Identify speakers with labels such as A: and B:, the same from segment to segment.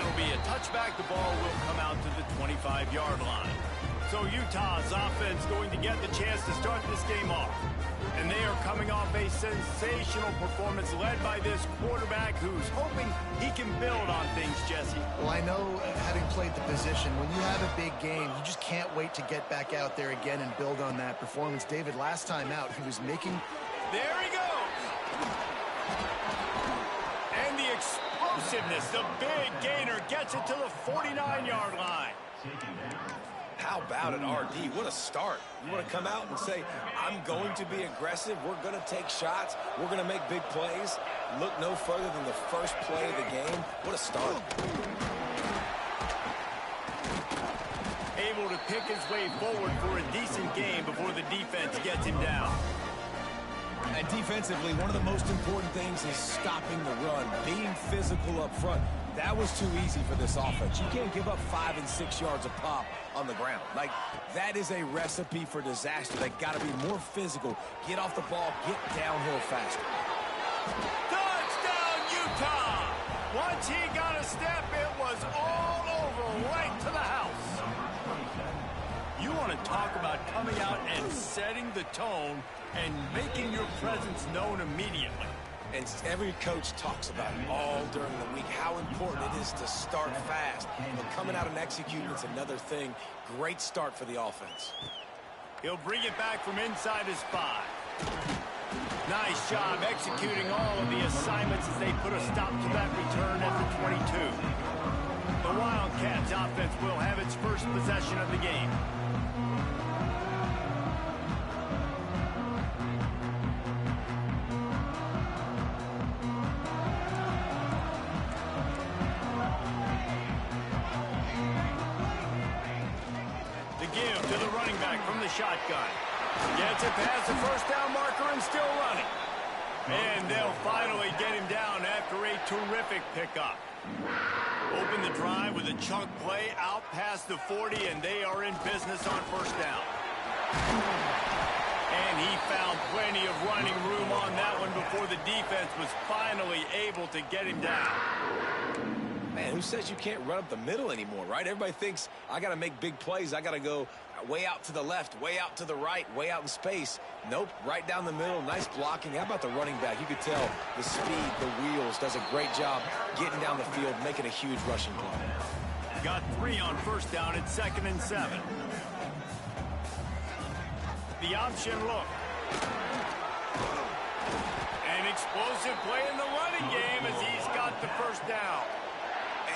A: It'll be a touchback. The ball will come out to the 25-yard line. So Utah's offense going to get the chance to start this game off. And they are coming off a sensational performance led by this quarterback who's hoping he can build on things, Jesse.
B: Well, I know, having played the position, when you have a big game, you just can't wait to get back out there again and build on that performance. David, last time out, he was making...
A: There he goes! And the explosiveness, the big gainer gets it to the 49-yard line.
C: How about it, RD? What a start. You want to come out and say, I'm going to be aggressive. We're going to take shots. We're going to make big plays. Look no further than the first play of the game. What a start.
A: Able to pick his way forward for a decent game before the defense gets him down.
C: And defensively, one of the most important things is stopping the run, being physical up front. That was too easy for this offense. You can't give up 5 and 6 yards a pop on the ground. Like, that is a recipe for disaster. They got to be more physical, get off the ball, get downhill faster.
A: Touchdown, Utah! Once he got a step, it was all over, right to the house. You want to talk about coming out and setting the tone and making your presence known immediately.
C: And every coach talks about it all during the week, how important it is to start fast. But coming out and executing is another thing. Great start for the offense.
A: He'll bring it back from inside his 5. Nice job executing all of the assignments as they put a stop to that return at the 22. The Wildcats offense will have its first possession of the game. Shotgun. Gets it past the first down marker and still running. And they'll finally get him down after a terrific pickup. Open the drive with a chunk play out past the 40, and they are in business on first down. And he found plenty of running room on that one before the defense was finally able to get him down.
C: Man, who says you can't run up the middle anymore, right? Everybody thinks I got to make big plays. I got to go way out to the left, way out to the right, way out in space. Nope, right down the middle. Nice blocking. How about the running back? You could tell the speed, the wheels, does a great job getting down the field, making a huge rushing play.
A: Got 3 on first down at 2nd and 7. The option look. An explosive play in the running game as he's got the first down.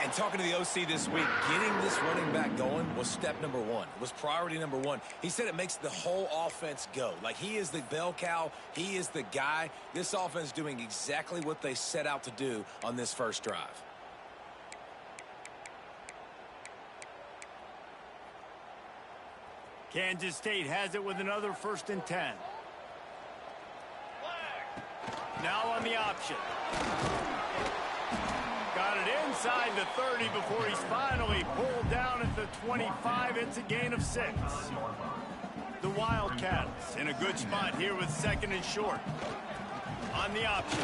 C: And talking to the OC this week, getting this running back going was step number 1. It was priority number 1. He said it makes the whole offense go. Like, he is the bell cow. He is the guy. This offense doing exactly what they set out to do on this first drive.
A: Kansas State has it with another 1st and 10. Now on the option. Got it inside the 30 before he's finally pulled down at the 25. It's a gain of 6. The Wildcats in a good spot here with 2nd and short. On the option.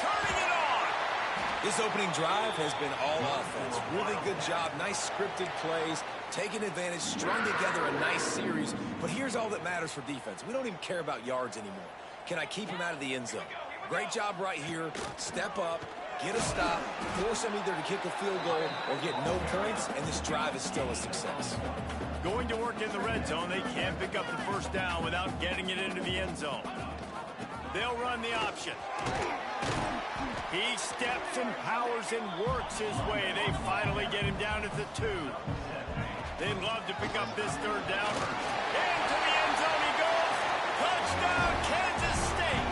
A: Turning it on!
C: This opening drive has been all offense. Really good job. Nice scripted plays. Taking advantage, strung together a nice series. But here's all that matters for defense. We don't even care about yards anymore. Can I keep him out of the end zone? Great job right here. Step up. Get a stop, force them either to kick a field goal or get no points, and this drive is still a success.
A: Going to work in the red zone. They can't pick up the first down without getting it into the end zone. They'll run the option. He steps and powers and works his way. They finally get him down at the 2. They'd love to pick up this 3rd down. Into the end zone he goes. Touchdown, Kansas State.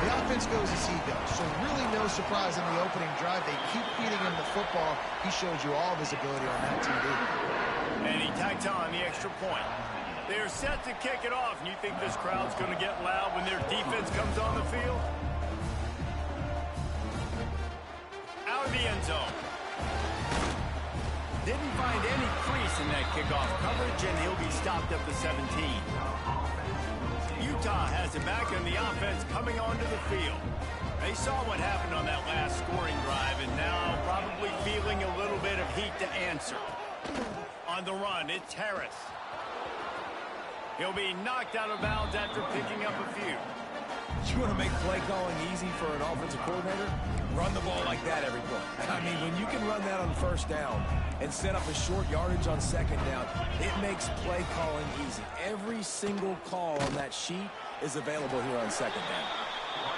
B: The offense goes as he goes, so really no surprise in the opening drive. They keep feeding him the football. He showed you all of his ability on that TV.
A: And he tags on the extra point. They're set to kick it off, and you think this crowd's going to get loud when their defense comes on the field? Out of the end zone. Didn't find any crease in that kickoff coverage, and he'll be stopped at the 17. Utah has has it back in the offense coming onto the field. They saw what happened on that last scoring drive, and now probably feeling a little bit of heat to answer. On the run, it's Harris. He'll be knocked out of bounds after picking up a few.
C: You want to make play calling easy for an offensive coordinator? Run the ball like that every play. I mean, when you can run that on first down and set up a short yardage on second down, it makes play calling easy. Every single call on that sheet is available here on second down.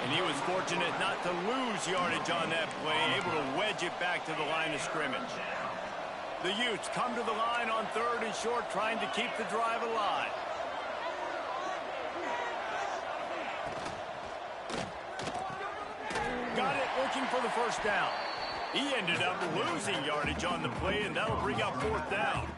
A: And he was fortunate not to lose yardage on that play, able to wedge it back to the line of scrimmage. The Utes come to the line on 3rd and short, trying to keep the drive alive. Got it, looking for the first down. He ended up losing yardage on the play, and that'll bring up 4th down.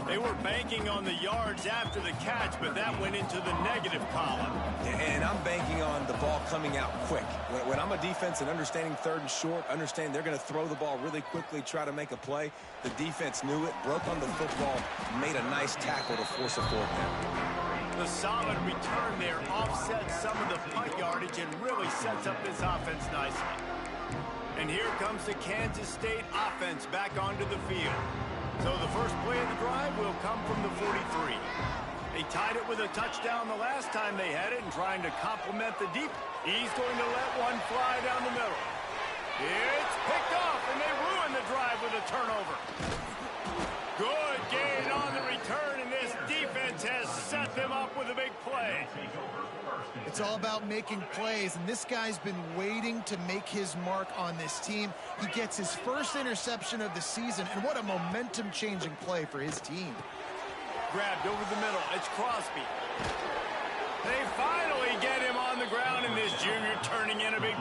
A: They were banking on the yards after the catch, but that went into the negative column.
C: And I'm banking on the ball coming out quick. When I'm a defense and understanding 3rd and short, understand they're going to throw the ball really quickly, try to make a play. The defense knew it, broke on the football, made a nice tackle to force a 4th down.
A: The solid return there offsets some of the punt yardage and really sets up this offense nicely. And here comes the Kansas State offense back onto the field. So the first play of the drive will come from the 43. They tied it with a touchdown the last time they had it, and trying to complement the deep. He's going to let one fly down the middle. It's picked off, and they ruin the drive with a turnover. Good gain on the return, and this defense has set them up with a big play.
B: It's all about making plays, and this guy's been waiting to make his mark on this team. He gets his first interception of the season, and what a momentum-changing play for his team.
A: Grabbed over the middle. It's Crosby. They finally get him on the ground, and this junior turning in a big...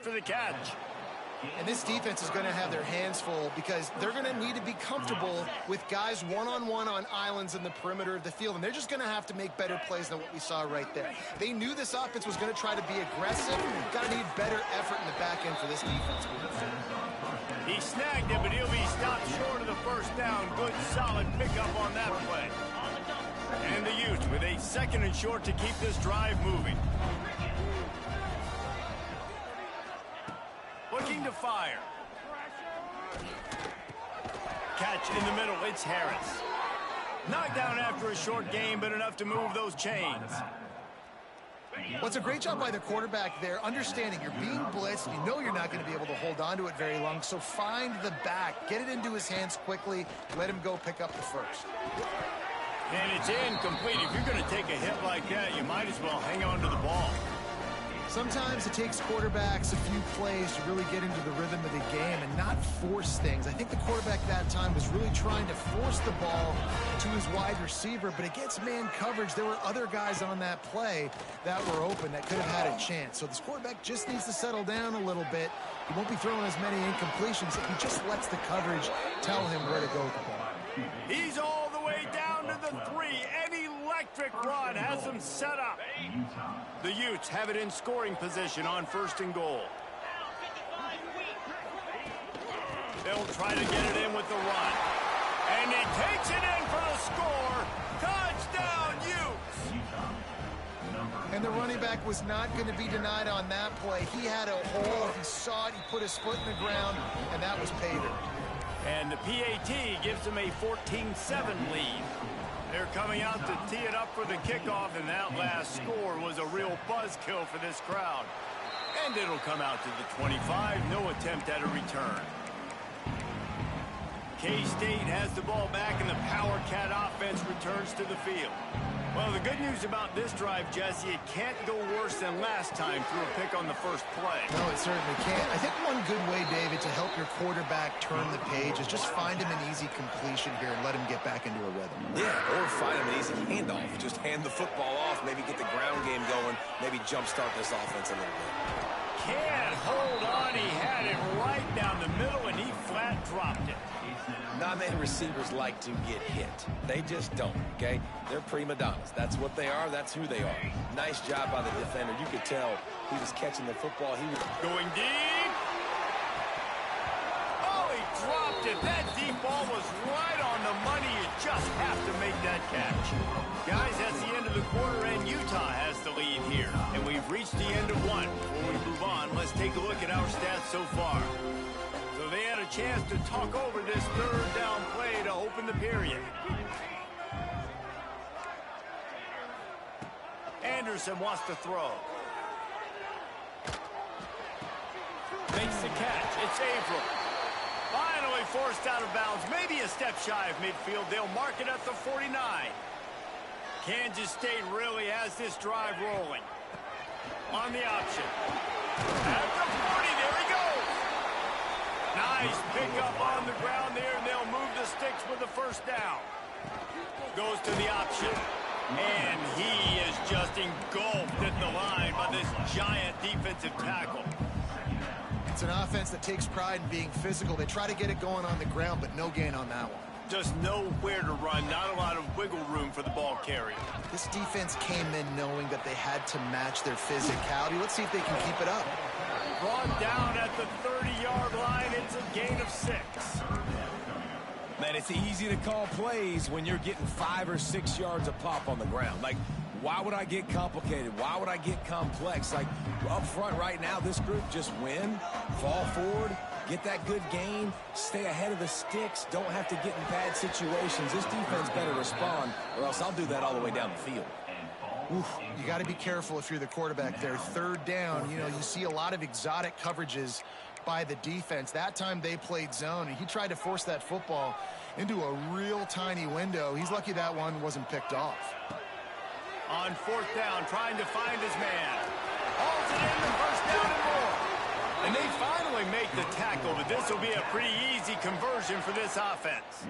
A: for the catch.
B: And this defense is going to have their hands full because they're going to need to be comfortable with guys one-on-one on islands in the perimeter of the field, and they're just going to have to make better plays than what we saw right there. They knew this offense was going to try to be aggressive. Got to need better effort in the back end for this defense.
A: He snagged it, but he'll be stopped short of the first down. Good, solid pickup on that play. And the Utes with a 2nd and short to keep this drive moving. Looking to fire. Catch in the middle, it's Harris. Knocked down after a short gain, but enough to move those chains.
B: Well, it's a great job by the quarterback there, understanding you're being blitzed, you know you're not going to be able to hold on to it very long, so find the back, get it into his hands quickly, let him go pick up the first.
A: And it's incomplete. If you're going to take a hit like that, you might as well hang on to the ball.
B: Sometimes it takes quarterbacks a few plays to really get into the rhythm of the game and not force things. I think the quarterback that time was really trying to force the ball to his wide receiver, but against man coverage, there were other guys on that play that were open that could have had a chance. So this quarterback just needs to settle down a little bit. He won't be throwing as many incompletions if he just lets the coverage tell him where to go with the ball.
A: He's all the way down to the 3. An electric run has them set up. The Utes have it in scoring position on 1st and goal. They'll try to get it in with the run. And he takes it in for the score. Touchdown, Utes!
B: And the running back was not going to be denied on that play. He had a hole. He saw it. He put his foot in the ground, and that was pay dirt.
A: And the PAT gives them a 14-7 lead. They're coming out to tee it up for the kickoff, and that last score was a real buzzkill for this crowd. And it'll come out to the 25. No attempt at a return. K-State has the ball back, and the Power Cat offense returns to the field. Well, the good news about this drive, Jesse, it can't go worse than last time through a pick on the first play.
B: No, it certainly can't. I think one good way, David, to help your quarterback turn the page is just find him an easy completion here and let him get back into a rhythm.
C: Yeah, or find him an easy handoff. Just hand the football off, maybe get the ground game going, maybe jumpstart this offense a little bit.
A: Can't hold on. He had it right down the middle, and he flat dropped it.
C: Non-man receivers like to get hit. They just don't, okay? They're prima donnas. That's what they are. That's who they are. Nice job by the defender. You could tell he was catching the football. He was
A: going deep. Oh, he dropped it. That deep ball was right on the money. You just have to make that catch. Guys, that's the end of the quarter, and Utah has the lead here. And we've reached the end of one. Before we move on, let's take a look at our stats so far. So they had a chance to talk over this 3rd down play to open the period. Anderson wants to throw. Makes the catch. It's Averill. Finally forced out of bounds. Maybe a step shy of midfield. They'll mark it at the 49. Kansas State really has this drive rolling. On the option. At the 40. There he goes. Nice pickup on the ground there, and they'll move the sticks with the 1st down. Goes to the option. And he is just engulfed at the line by this giant defensive tackle.
B: It's an offense that takes pride in being physical. They try to get it going on the ground, but no gain on that one.
A: Just nowhere to run, not a lot of wiggle room for the ball carrier.
B: This defense came in knowing that they had to match their physicality. Let's see if they can keep it up.
A: Brought down at the 30-yard line. It's a gain of 6.
C: Man, it's easy to call plays when you're getting 5 or 6 yards a pop on the ground. Like, why would I get complicated? Why would I get complex? Like, up front right now, this group just win, fall forward, get that good gain, stay ahead of the sticks, don't have to get in bad situations. This defense better respond, or else I'll do that all the way down the field.
B: Oof, you got to be careful if you're the quarterback there. 3rd down, you know, you see a lot of exotic coverages by the defense. That time they played zone, and he tried to force that football into a real tiny window. He's lucky that one wasn't picked off.
A: On 4th down, trying to find his man. Hauls it in, the 1st down and more. And they finally make the tackle, but this will be a pretty easy conversion for this offense.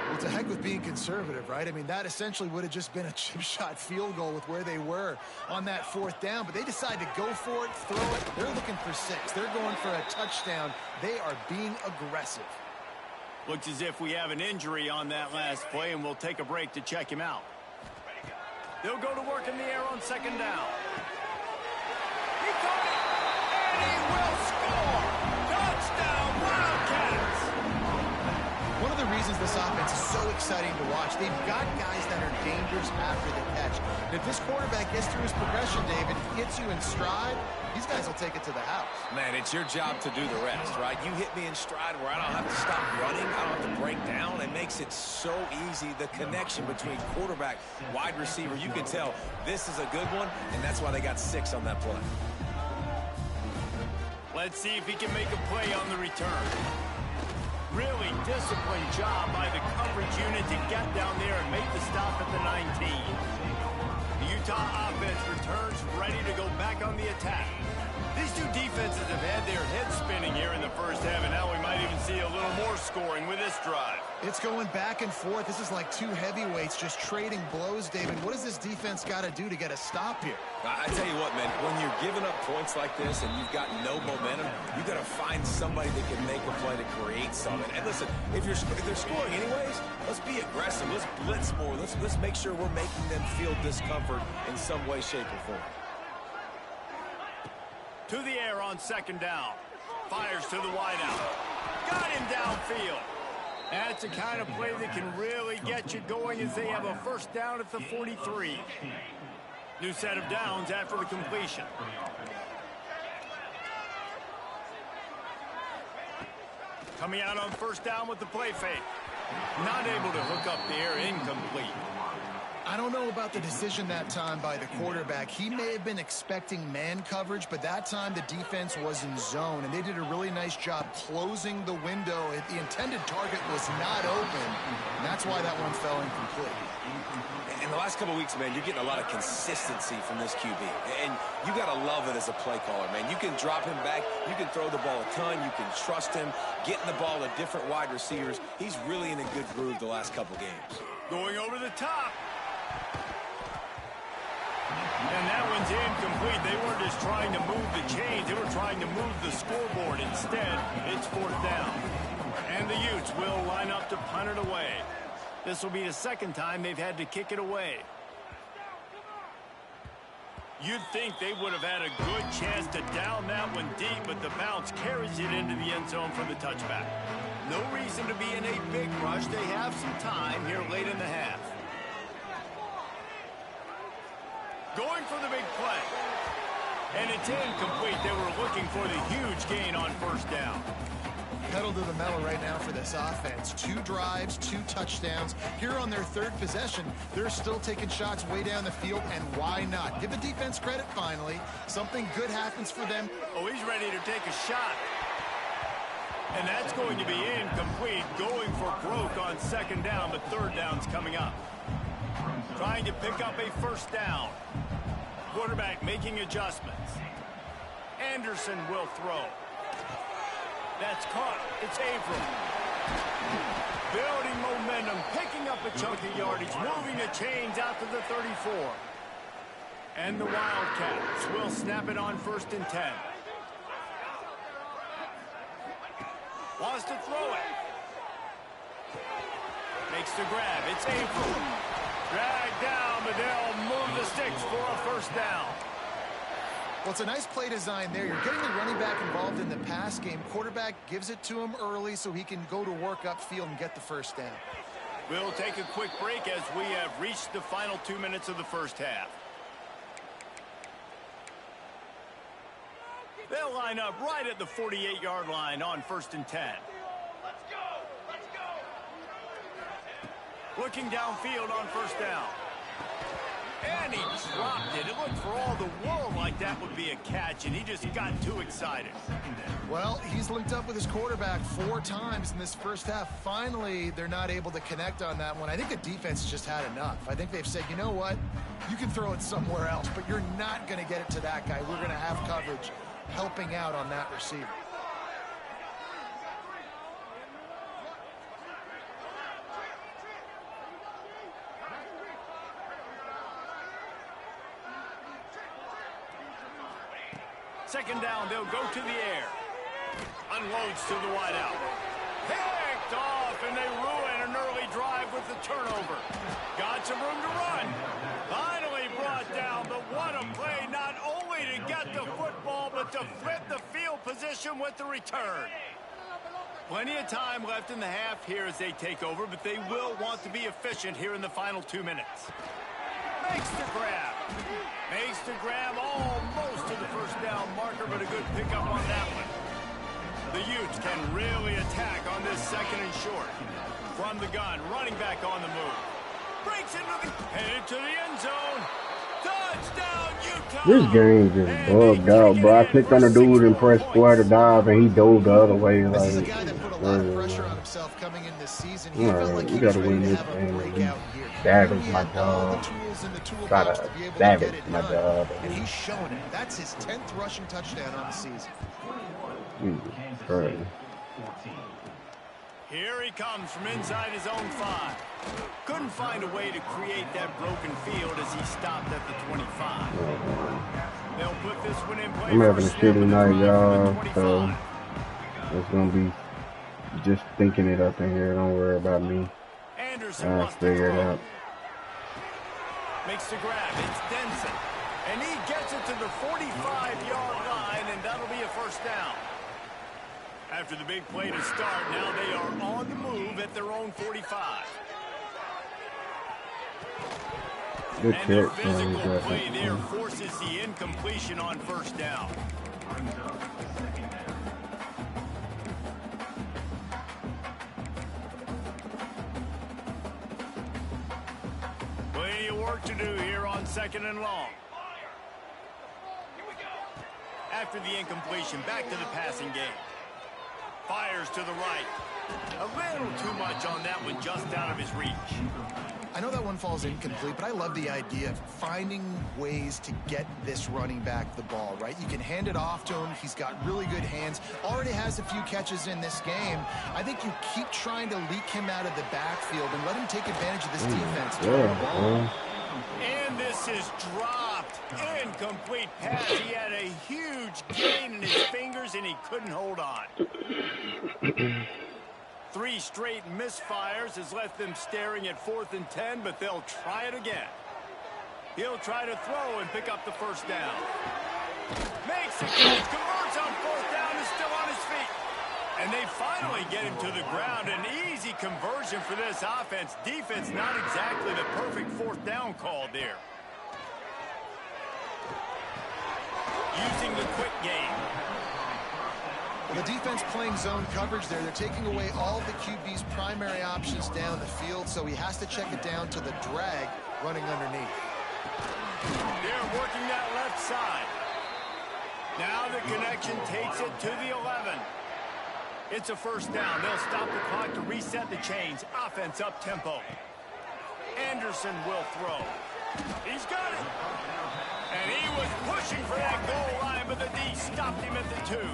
B: Well, to heck with being conservative, right? I mean, that essentially would have just been a chip shot field goal with where they were on that 4th down, but they decide to go for it, throw it. They're looking for 6. They're going for a touchdown. They are being aggressive.
A: Looks as if we have an injury on that last play, and we'll take a break to check him out. They'll go to work in the air on 2nd down. He caught it, and he will score! Touchdown, Wildcats!
B: One of the reasons this offense is so exciting to watch, they've got guys that are dangerous after the catch. And if this quarterback gets through his progression, David, gets you in stride, these guys will take it to the house.
C: Man, it's your job to do the rest, right? You hit me in stride where I don't have to stop running. I don't have to break down. It makes it so easy, the connection between quarterback, wide receiver. You can tell this is a good one, and that's why they got 6 on that play.
A: Let's see if he can make a play on the return. Really disciplined job by the coverage unit to get down there and make the stop at the 19. The Utah offense returns ready to go back on the attack. These two defenses have had their heads spinning here in the first half, and now we might even see a little more scoring with this drive.
B: It's going back and forth. This is like two heavyweights just trading blows, David. What does this defense got to do to get a stop here?
C: I tell you what, man, when you're giving up points like this and you've got no momentum, you got to find somebody that can make a play to create something. And listen, if they're scoring anyways, let's be aggressive. Let's blitz more. Let's make sure we're making them feel discomfort in some way, shape, or form.
A: To the air on second down. Fires to the wideout. Got him downfield. That's the kind of play that can really get you going as they have a first down at the 43. New set of downs after the completion. Coming out on first down with the play fake. Not able to hook up the air, incomplete.
B: I don't know about the decision that time by the quarterback. He may have been expecting man coverage, but that time the defense was in zone, and they did a really nice job closing the window. The intended target was not open, and that's why that one fell incomplete.
C: In the last couple of weeks, man, you're getting a lot of consistency from this QB, and you got to love it as a play caller, man. You can drop him back. You can throw the ball a ton. You can trust him, getting the ball to different wide receivers. He's really in a good groove the last couple games.
A: Going over the top. And that one's incomplete. They weren't just trying to move the chains. They were trying to move the scoreboard. Instead, it's fourth down. And the Utes will line up to punt it away. This will be the second time they've had to kick it away. You'd think they would have had a good chance to down that one deep, but the bounce carries it into the end zone for the touchback. No reason to be in a big rush. They have some time here late in the half. Going for the big play. And it's incomplete. They were looking for the huge gain on first down.
B: Pedal to the metal right now for this offense. 2 drives, 2 touchdowns. Here on their third possession, they're still taking shots way down the field, and why not? Give the defense credit finally. Something good happens for them.
A: Oh, he's ready to take a shot. And that's going to be incomplete. Going for broke on second down, but third down's coming up. Trying to pick up a first down. Quarterback making adjustments. Anderson will throw. That's caught. It's Avram. Building momentum, picking up a chunk of yardage, moving the chains out to the 34. And the Wildcats will snap it on first and 10. Wants to throw it. Makes the grab. It's Avram. Dragged down, but they'll move the sticks for a first down.
B: Well, it's a nice play design there. You're getting the running back involved in the pass game. Quarterback gives it to him early so he can go to work upfield and get the first down.
A: We'll take a quick break as we have reached the final 2 minutes of the first half. They'll line up right at the 48-yard line on first and 10. Let's go! Let's go! Looking downfield on first down. And he dropped it. It looked for all the world like that would be a catch, and he just got too excited.
B: Well, he's linked up with his quarterback 4 times in this first half. Finally, they're not able to connect on that one. I think the defense just had enough. I think they've said, you know what? You can throw it somewhere else, but you're not going to get it to that guy. We're going to have coverage helping out on that receiver.
A: Second down, they'll go to the air. Unloads to the wideout. Picked off, and they ruin an early drive with the turnover. Got some room to run. Finally brought down, but what a play, not only to get the football, but to flip the field position with the return. Plenty of time left in the half here as they take over, but they will want to be efficient here in the final 2 minutes. Makes the grab. Makes the grab almost to the first down marker, but a good pickup on that one. The Utes can really attack on this second and short. From the gun, running back on the move. Breaks into the... Headed to the end zone. Touchdown, Utah!
D: This game just bugged out, bro. I clicked on the dude and pressed square to dive, and he dove the other way.
B: This is a
D: Like,
B: guy that put a a lot of pressure on himself coming in this season. He felt like he
D: we
B: was
D: gotta
B: ready
D: win
B: to
D: this
B: have a
D: game.
B: breakout year.
D: Savage
B: He
D: my
B: had all the
D: job.
B: tools in the toolbox
D: Gotta
B: to be able to
D: savage
B: get it
D: my
B: done.
D: job.
B: And he's shown it. That's his 10th rushing touchdown on the season.
D: Jesus Christ.
A: Here he comes from inside his own 5. Couldn't find a way to create that broken field as he stopped at the 25. They'll put this one in play.
D: I'm having a shitty night, y'all, so it's gonna be just thinking it up in here. Don't worry about me. I'll figure it out.
A: Makes the grab. It's Denson. And he gets it to the 45-yard line, and that'll be a first down. After the big play to start, now they are on the move at their own 45.
D: Good
A: And the
D: kick.
A: physical play there forces the incompletion on first down. Plenty of work to do here on 2nd and long. After the incompletion, back to the passing game. Fires to the right. A little too much on that one, just out of his reach.
B: I know that one falls incomplete, but I love the idea of finding ways to get this running back the ball, right? You can hand it off to him. He's got really good hands. Already has a few catches in this game. I think you keep trying to leak him out of the backfield and let him take advantage of this defense.
A: And this is dropped. Incomplete pass. He had a huge gain in his fingers, and he couldn't hold on. 3 straight misfires has left them staring at 4th and 10, but they'll try it again. He'll try to throw and pick up the first down. Makes the catch, converts on 4th down, is still on his feet. And they finally get him to the ground. An easy conversion for this offense. Defense not exactly the perfect 4th down call there. Using the quick game.
B: The defense playing zone coverage there. They're taking away all the QB's primary options down the field, so he has to check it down to the drag running underneath.
A: They're working that left side. Now the connection takes it to the 11. It's a first down. They'll stop the clock to reset the chains. Offense up tempo. Anderson will throw. He's got it. And he was pushing for that goal line, but the D stopped him at the 2.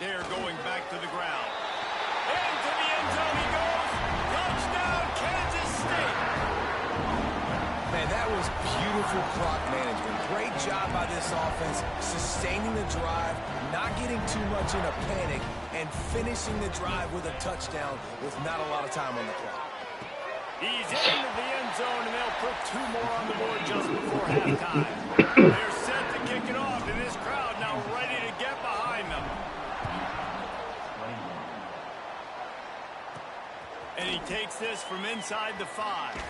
A: They're going back to the ground. Into the end zone he goes. Touchdown, Kansas State.
C: Man, that was beautiful clock management. Great job by this offense, sustaining the drive, not getting too much in a panic, and finishing the drive with a touchdown with not a lot of time on the clock.
A: He's into the end zone, and they'll put 2 more on the board just before halftime. They're set to kick it off, and this crowd now ready to get behind them. And he takes this from inside the 5.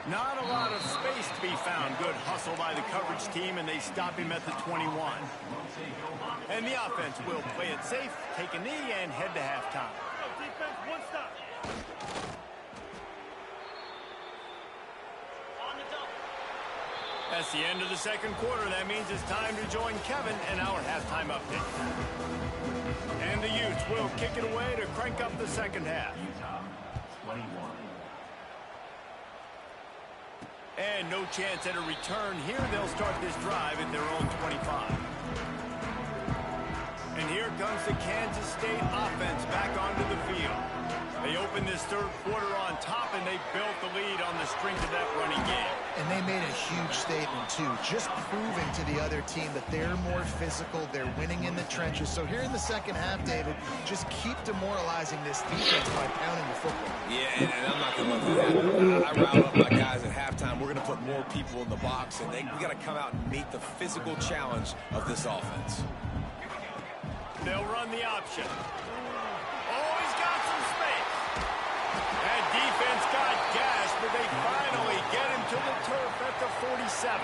A: Not a lot of space to be found. Good hustle by the coverage team, and they stop him at the 21. And the offense will play it safe, take a knee, and head to halftime. Defense, 1 stop. That's the end of the 2nd quarter. That means it's time to join Kevin in our halftime update. And the Utes will kick it away to crank up the 2nd half. 21. And no chance at a return here. They'll start this drive at their own 25. And here comes the Kansas State offense back onto the field. They open this 3rd quarter on top, and they built the lead on the strength of that running game.
B: And they made a huge statement, too, just proving to the other team that they're more physical, they're winning in the trenches. So here in the 2nd half, David, just keep demoralizing this defense by pounding the football.
C: Yeah, and I'm not going to let that happen. I riled up my guys at halftime. We're going to put more people in the box, and we got to come out and meet the physical challenge of this offense.
A: They'll run the option. Oh, he's got some space. That defense got gashed, but they finally get him to the turf at the 47.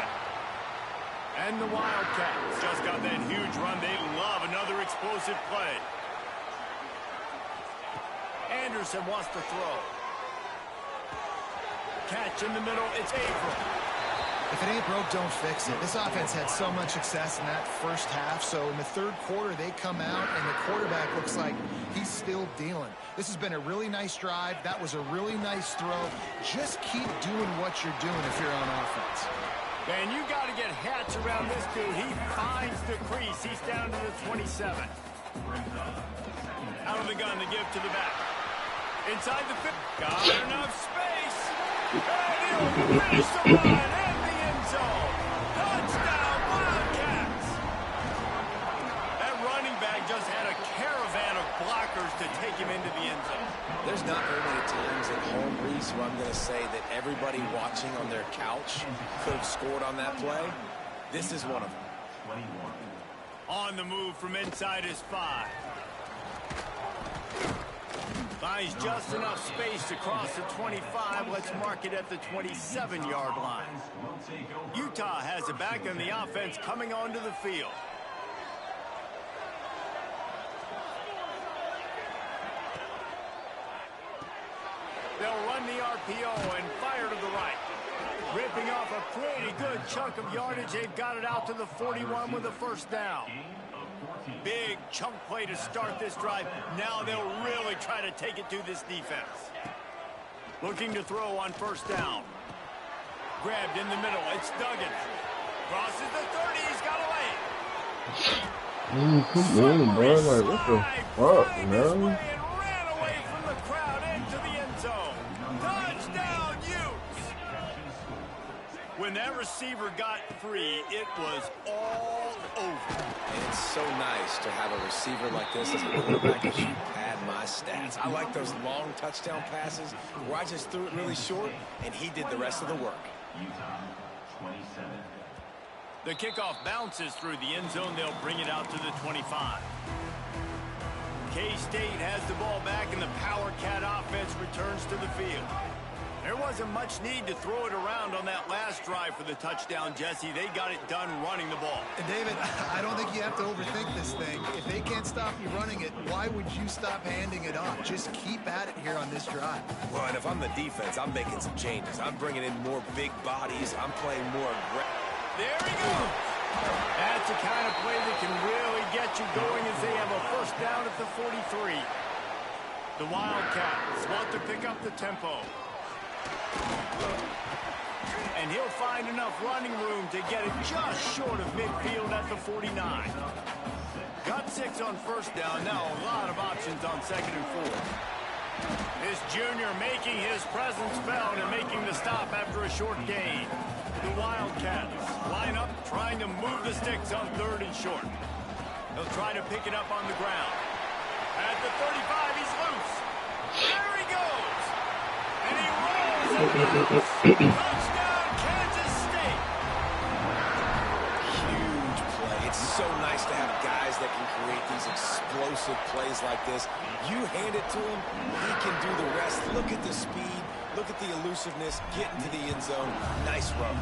A: And the Wildcats just got that huge run. They love another explosive play. Anderson wants to throw. Catch in the middle. It's April.
B: If it ain't broke, don't fix it. This offense had so much success in that first half, so in the third quarter, they come out, and the quarterback looks like he's still dealing. This has been a really nice drive. That was a really nice throw. Just keep doing what you're doing if you're on offense.
A: And you got to get Hatch around this dude. He finds the crease. He's down to the 27. Out of the gun to give to the back. Inside the 50. Got enough space. And he'll finish the run in the end zone. Touchdown, Wildcats. That running back just had a caravan of blockers to take him into the end zone.
C: There's not very many times at home, Reese, where I'm going to say that everybody watching on their couch could have scored on that play. This is one of them.
A: On the move from inside his 5. Finds just enough space to cross the 25. Let's mark it at the 27-yard line. Utah has it back, and the offense coming onto the field. They'll run the RPO and fire to the right. Ripping off a pretty good chunk of yardage. They've got it out to the 41 with a first down. Big chunk play to start this drive. Now they'll really try to take it to this defense. Looking to throw on first down. Grabbed in the middle. It's Duggan. Crosses the 30. He's got away.
D: Come on, bro. Like, what the fuck, man?
A: When that receiver got free, it was all over.
C: And it's so nice to have a receiver like this as a quarterback as you pad my stats. I like those long touchdown passes where I just threw it really short, and he did the rest of the work.
A: The kickoff bounces through the end zone. They'll bring it out to the 25. K-State has the ball back, and the Power Cat offense returns to the field. There wasn't much need to throw it around on that last drive for the touchdown, Jesse. They got it done running the ball.
B: And David, I don't think you have to overthink this thing. If they can't stop you running it, why would you stop handing it off? Just keep at it here on this drive.
C: Well, and if I'm the defense, I'm making some changes. I'm bringing in more big bodies. I'm playing more aggressive.
A: There he goes. That's the kind of play that can really get you going as they have a first down at the 43. The Wildcats want to pick up the tempo. And he'll find enough running room to get it just short of midfield at the 49. Got 6 on first down. Now a lot of options on second and 4. This junior making his presence felt and making the stop after a short gain. The Wildcats line up, trying to move the sticks on third and short. They'll try to pick it up on the ground. At the 35, he's loose. There he goes. And he rolls. Touchdown, Kansas State.
C: Huge play. It's so nice to have guys that can create these explosive plays like this. You hand it to him, he can do the rest. Look at the speed. Look at the elusiveness. Get into the end zone. Nice run.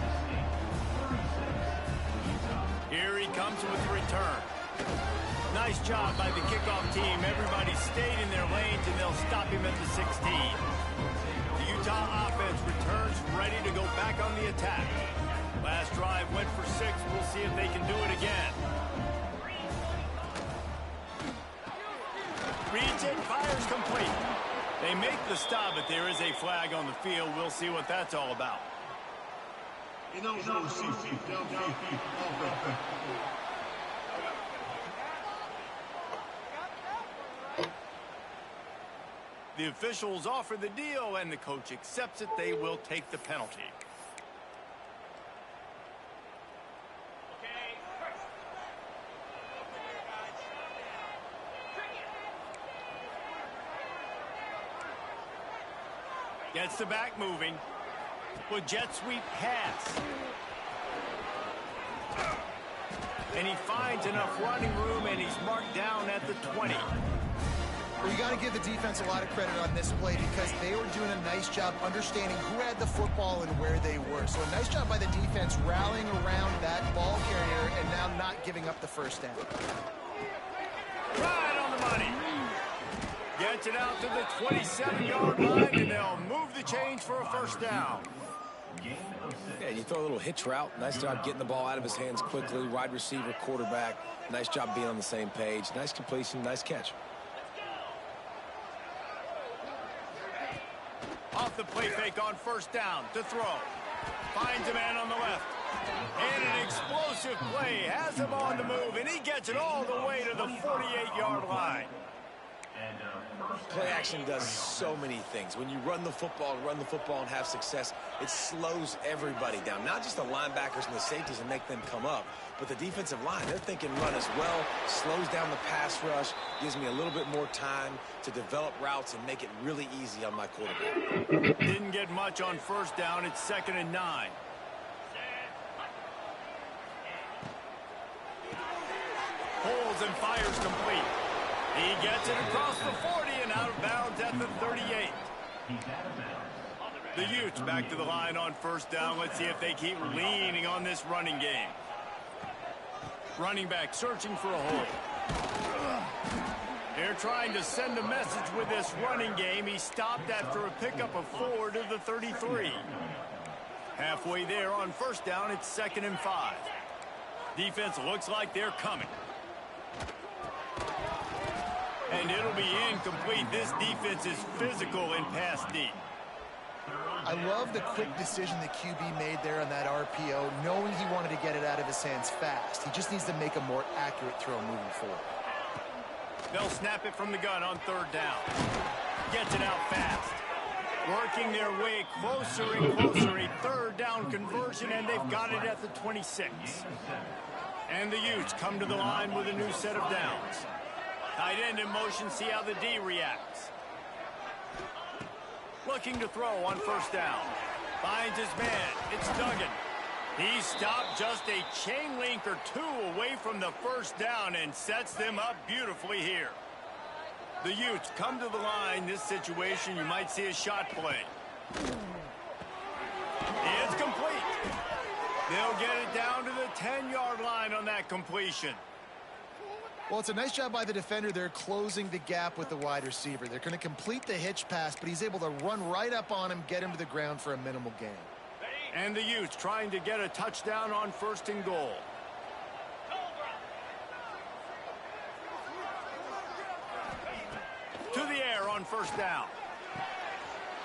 A: Here he comes with the return. Nice job by the kickoff team. Everybody stayed in their lanes, and they'll stop him at the 16. The Utah offense returns ready to go back on the attack. Last drive went for 6. We'll see if they can do it again. Reads it, fires complete. They make the stop, but there is a flag on the field. We'll see what that's all about. The officials offer the deal, and the coach accepts it. They will take the penalty. Gets the back moving. With jet sweep pass. And he finds enough running room, and he's marked down at the 20.
B: Well, you got to give the defense a lot of credit on this play because they were doing a nice job understanding who had the football and where they were. So a nice job by the defense rallying around that ball carrier and now not giving up the first down.
A: Right on the money. Gets it out to the 27-yard line, and they'll move the chains for a first down.
C: Yeah, you throw a little hitch route. Nice job getting the ball out of his hands quickly. Wide receiver, quarterback. Nice job being on the same page. Nice completion, nice catch.
A: Off the play fake on first down to throw. Finds a man on the left. And an explosive play. Has him on the move, and he gets it all the way to the 48-yard line.
C: Play action does so many things. When you run the football and have success, it slows everybody down. Not just the linebackers and the safeties and make them come up, but the defensive line, they're thinking run as well, slows down the pass rush, gives me a little bit more time to develop routes and make it really easy on my quarterback.
A: Didn't get much on first down. It's 2nd and 9. Holds and fires complete. He gets it across the 40 and out of bounds at the 38. The Utes back to the line on first down. Let's see if they keep leaning on this running game. Running back searching for a hole. They're trying to send a message with this running game. He stopped after a pickup of 4 to the 33. Halfway there on first down, it's 2nd and 5. Defense looks like they're coming. And it'll be incomplete. This defense is physical in pass deep.
B: I love the quick decision the QB made there on that RPO, knowing he wanted to get it out of his hands fast. He just needs to make a more accurate throw moving forward.
A: They'll snap it from the gun on 3rd down. Gets it out fast. Working their way closer and closer. A 3rd down conversion, and they've got it at the 26. And the Utes come to the line with a new set of downs. Tight end in motion, see how the D reacts. Looking to throw on first down. Finds his man. It's Duggan. He stopped just a chain link or 2 away from the first down and sets them up beautifully here. The Utes come to the line. This situation, you might see a shot play. It's complete. They'll get it down to the 10-yard line on that completion.
B: Well, it's a nice job by the defender. They're closing the gap with the wide receiver. They're going to complete the hitch pass, but he's able to run right up on him, get him to the ground for a minimal gain.
A: And the Utes trying to get a touchdown on 1st and goal. To the air on first down.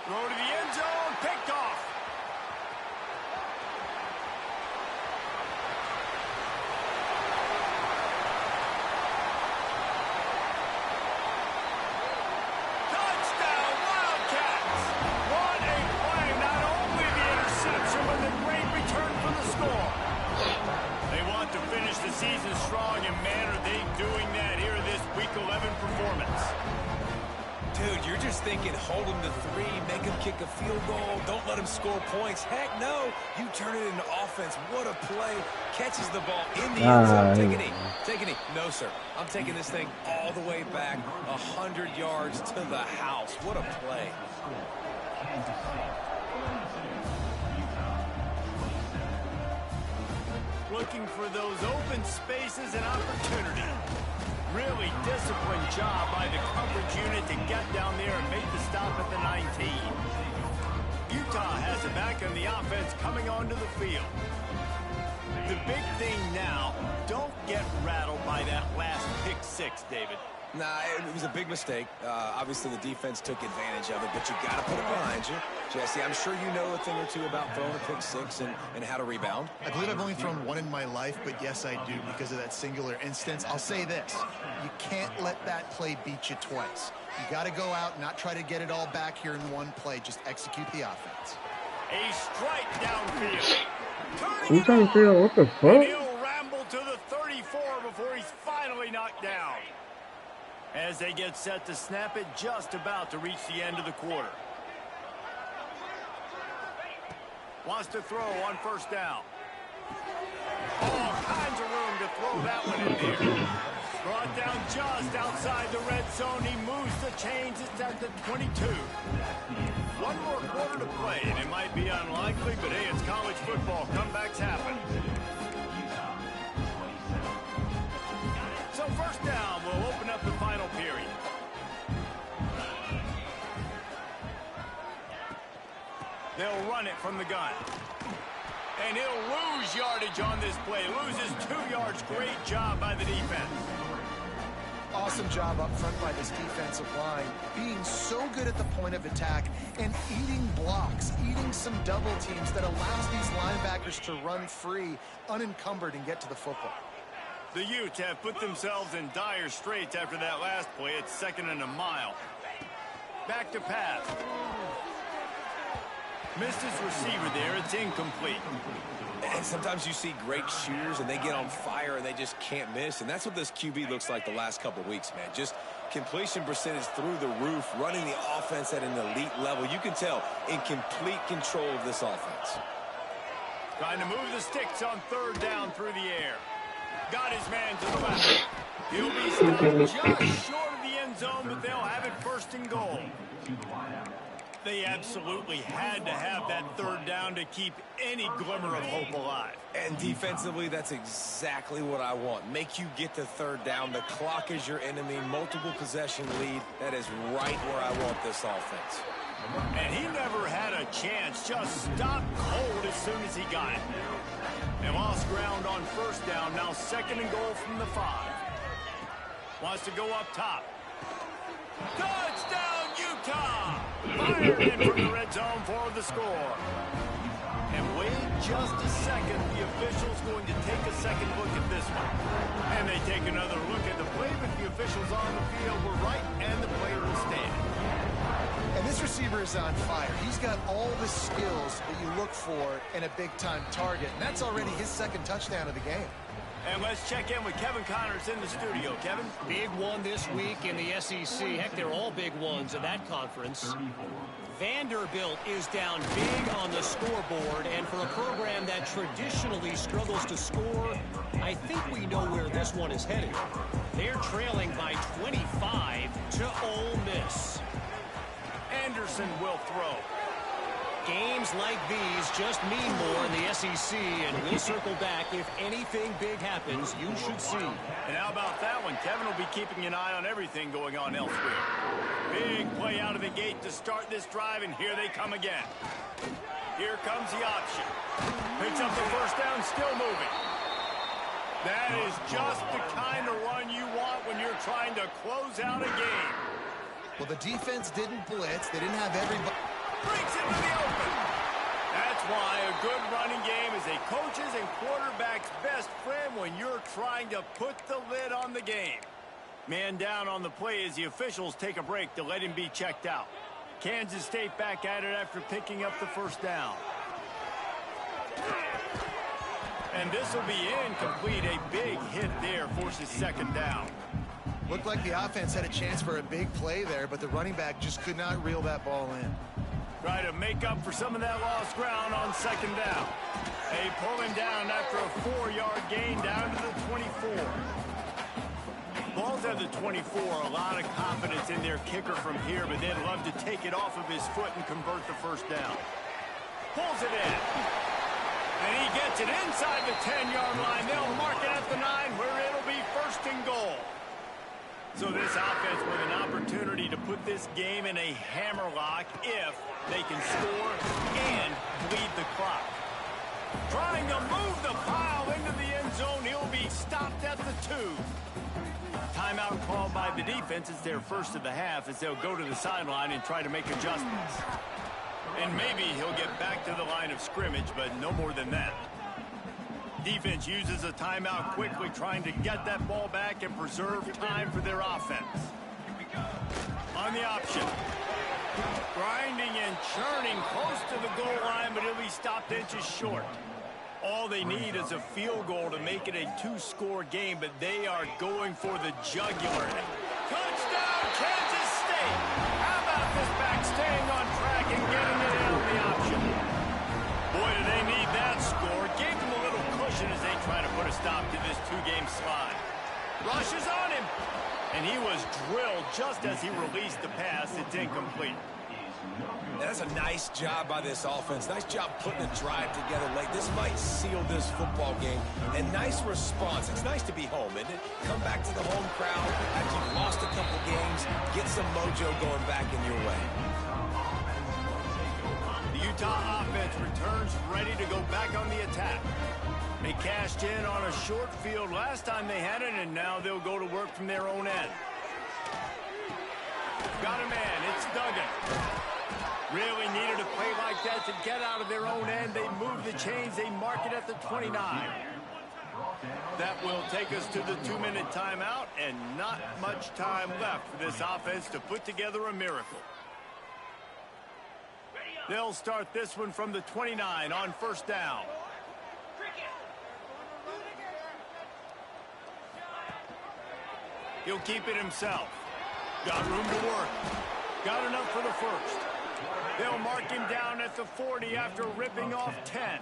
A: Throw to the end zone, picked off. Season strong, and man, are they doing that here in this Week 11 performance.
C: Dude, you're just thinking hold him to 3, make him kick a field goal, don't let him score points. Heck no, you turn it into offense. What a play. Catches the ball in the end zone. Take a knee. Take a knee. No, sir. I'm taking this thing all the way back 100 yards to the house. What a play.
A: Looking for those open spaces and opportunity. Really disciplined job by the coverage unit to get down there and make the stop at the 19. Utah has it back in the offense coming onto the field. The big thing now, don't get rattled by that last pick 6, David.
C: Nah, it was a big mistake. Obviously, the defense took advantage of it, but you got to put it behind you. Jesse, I'm sure you know a thing or two about throwing a pick 6 and how to rebound.
B: I believe I've only thrown 1 in my life, but yes, I do because of that singular instance. I'll say this. You can't let that play beat you twice. You got to go out and not try to get it all back here in one play. Just execute the offense.
A: A strike downfield.
D: I'm trying to figure out what the fuck.
A: And he'll ramble to the 34 before he's finally knocked down. As they get set to snap it, just about to reach the end of the quarter. Wants to throw on first down. All kinds of room to throw that one in there. Brought down just outside the red zone. He moves the chains. It's at the 22. One more quarter to play, and it might be unlikely, but hey, it's college football. Comebacks happen. So first down, we'll open up the final period. They'll run it from the gun. And he'll lose yardage on this play. Loses 2 yards. Great job by the defense.
B: Awesome job up front by this defensive line, being so good at the point of attack and eating blocks, eating some double teams that allows these linebackers to run free, unencumbered, and get to the football.
A: The Utes have put themselves in dire straits after that last play. It's 2nd and a mile. Back to pass. Missed his receiver there. It's incomplete.
C: And sometimes you see great shooters and they get on fire and they just can't miss. And that's what this QB looks like the last couple of weeks, man. Just completion percentage through the roof, running the offense at an elite level. You can tell in complete control of this offense.
A: Trying to move the sticks on 3rd down through the air. Got his man to the left. He'll be stopped just short of the end zone, but they'll have it 1st and goal. They absolutely had to have that 3rd down to keep any glimmer of hope alive.
C: And defensively, that's exactly what I want. Make you get to 3rd down. The clock is your enemy. Multiple possession lead. That is right where I want this offense.
A: And he never had a chance. Just stopped cold as soon as he got it. They lost ground on 1st down. Now 2nd and goal from the 5. Wants to go up top. Touchdown, Utah! Fired in from the red zone for the score. And wait just a second. The official's going to take a second look at this one. And they take another look at the play, but the officials on the field were right, and the play will stand.
B: And this receiver is on fire. He's got all the skills that you look for in a big-time target. And that's already his 2nd touchdown of the game.
A: And let's check in with Kevin Connors in the studio. Kevin?
E: Big one this week in the SEC. Heck, they're all big ones in that conference. Vanderbilt is down big on the scoreboard, and for a program that traditionally struggles to score, I think we know where this one is headed. They're trailing by 25 to Ole Miss.
A: Anderson will throw.
E: Games like these just mean more in the SEC, and we'll circle back. If anything big happens, you should see.
A: And how about that one? Kevin will be keeping an eye on everything going on elsewhere. Big play out of the gate to start this drive, and here they come again. Here comes the option. Picks up the 1st down, still moving. That is just the kind of run you want when you're trying to close out a game.
B: Well, the defense didn't blitz. They didn't have everybody.
A: Breaks into the open. That's why a good running game is a coach's and quarterback's best friend when you're trying to put the lid on the game. Man down on the play as the officials take a break to let him be checked out. Kansas State back at it after picking up the 1st down. And this will be incomplete. A big hit there forces 2nd down.
B: Looked like the offense had a chance for a big play there, but the running back just could not reel that ball in.
A: Try to make up for some of that lost ground on 2nd down. They pull him down after a 4-yard gain down to the 24. Ball's at the 24. A lot of confidence in their kicker from here, but they'd love to take it off of his foot and convert the 1st down. Pulls it in. And he gets it inside the 10-yard line. They'll mark it at the 9 where it'll be 1st and goal. So this offense with an opportunity to put this game in a hammerlock if they can score and bleed the clock. Trying to move the pile into the end zone. He'll be stopped at the 2. Timeout called by the defense. It's their 1st of the half as they'll go to the sideline and try to make adjustments. And maybe he'll get back to the line of scrimmage, but no more than that. Defense uses a timeout quickly, trying to get that ball back and preserve time for their offense. On the option. Grinding and churning close to the goal line, but he'll be stopped inches short. All they need is a field goal to make it a 2-score game, but they are going for the jugular. Touchdown, Kansas State! How about this back staying on track and getting it in on the option? Boy, do they need that score. Gave them a little cushion as they try to put a stop to this 2-game slide. Rushes on him. And he was drilled just as he released the pass. It's incomplete.
C: That's a nice job by this offense. Nice job putting a drive together late. This might seal this football game. And nice response. It's nice to be home, isn't it? Come back to the home crowd after you've lost a couple games. Get some mojo going back in your way.
A: The Utah offense returns ready to go back on the attack. They cashed in on a short field last time they had it, and now they'll go to work from their own end. Got a man. It's Duggan. Really needed a play like that to get out of their own end. They move the chains. They mark it at the 29. That will take us to the 2-minute timeout, and not much time left for this offense to put together a miracle. They'll start this one from the 29 on first down. He'll keep it himself. Got room to work. Got enough for the first. They'll mark him down at the 40 after ripping off 10.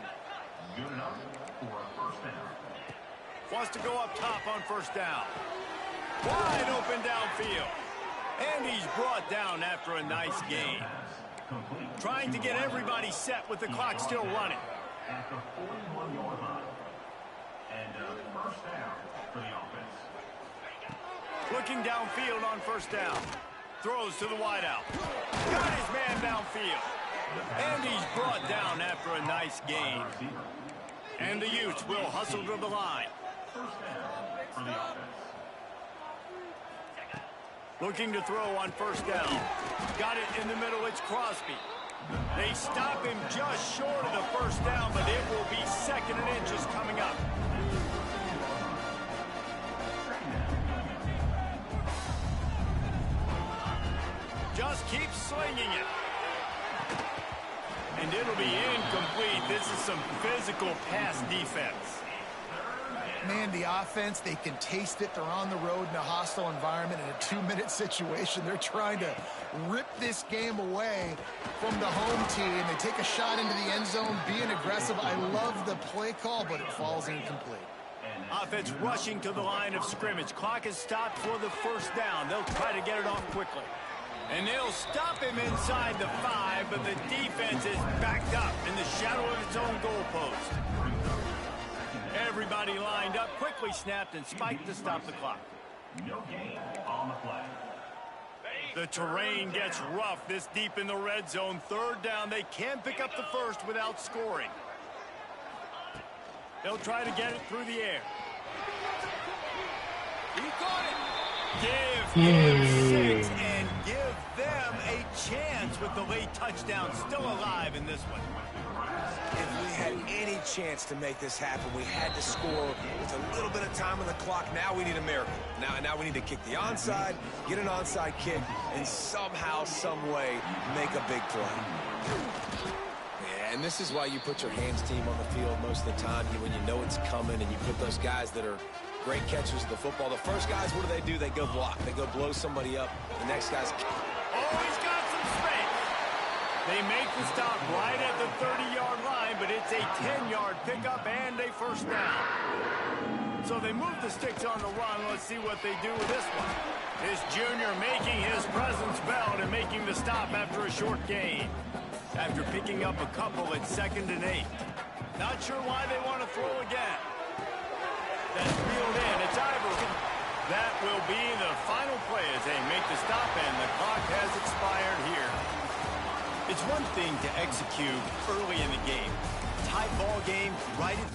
A: Wants to go up top on first down. Wide open downfield. And he's brought down after a nice gain. Trying to get everybody set with the clock still running.
F: At the 41-yard line. And first down for the offense.
A: Looking downfield on first down. Throws to the wideout. Got his man downfield. And he's brought down after a nice gain. And the Utes will hustle to the line.
F: First down for the offense.
A: Looking to throw on first down. Got it in the middle. It's Crosby. They stop him just short of the first down, but it will be second and inches coming up. Just keep slinging it. And it'll be incomplete. This is some physical pass defense.
B: Man, the offense, they can taste it. They're on the road in a hostile environment in a 2-minute situation. They're trying to rip this game away from the home team. They take a shot into the end zone, being aggressive. I love the play call, but it falls incomplete.
A: Offense rushing to the line of scrimmage. Clock is stopped for the first down. They'll try to get it off quickly. And they'll stop him inside the 5, but the defense is backed up in the shadow of its own goalpost. Everybody lined up, quickly snapped and spiked to stop the clock.
F: No gain on the play.
A: The terrain gets rough this deep in the red zone. Third down, they can't pick up the first without scoring. They'll try to get it through the air. He caught it. Give him 6 and give them a chance with the late touchdown still alive in this one.
C: If we had any chance to make this happen, we had to score with a little bit of time on the clock. Now we need a miracle. Now we need to kick the onside, get an onside kick, and somehow, some way, make a big play. Yeah, and this is why you put your hands team on the field most of the time when you know it's coming, and you put those guys that are great catchers of the football. The first guys, what do? They go block. They go blow somebody up. The next guy's...
A: Oh, he's got some space. They make the stop right at the 30-yard line, but it's a 10-yard pickup and a first down. So they move the sticks on the run. Let's see what they do with this one. This junior making his presence felt and making the stop after a short gain. After picking up a couple at 2nd and 8. Not sure why they want to throw again. That's reeled in. It's Ivory. That will be the final play as they make the stop, and the clock has expired here. It's one thing to execute early in the game. Tight ball game right at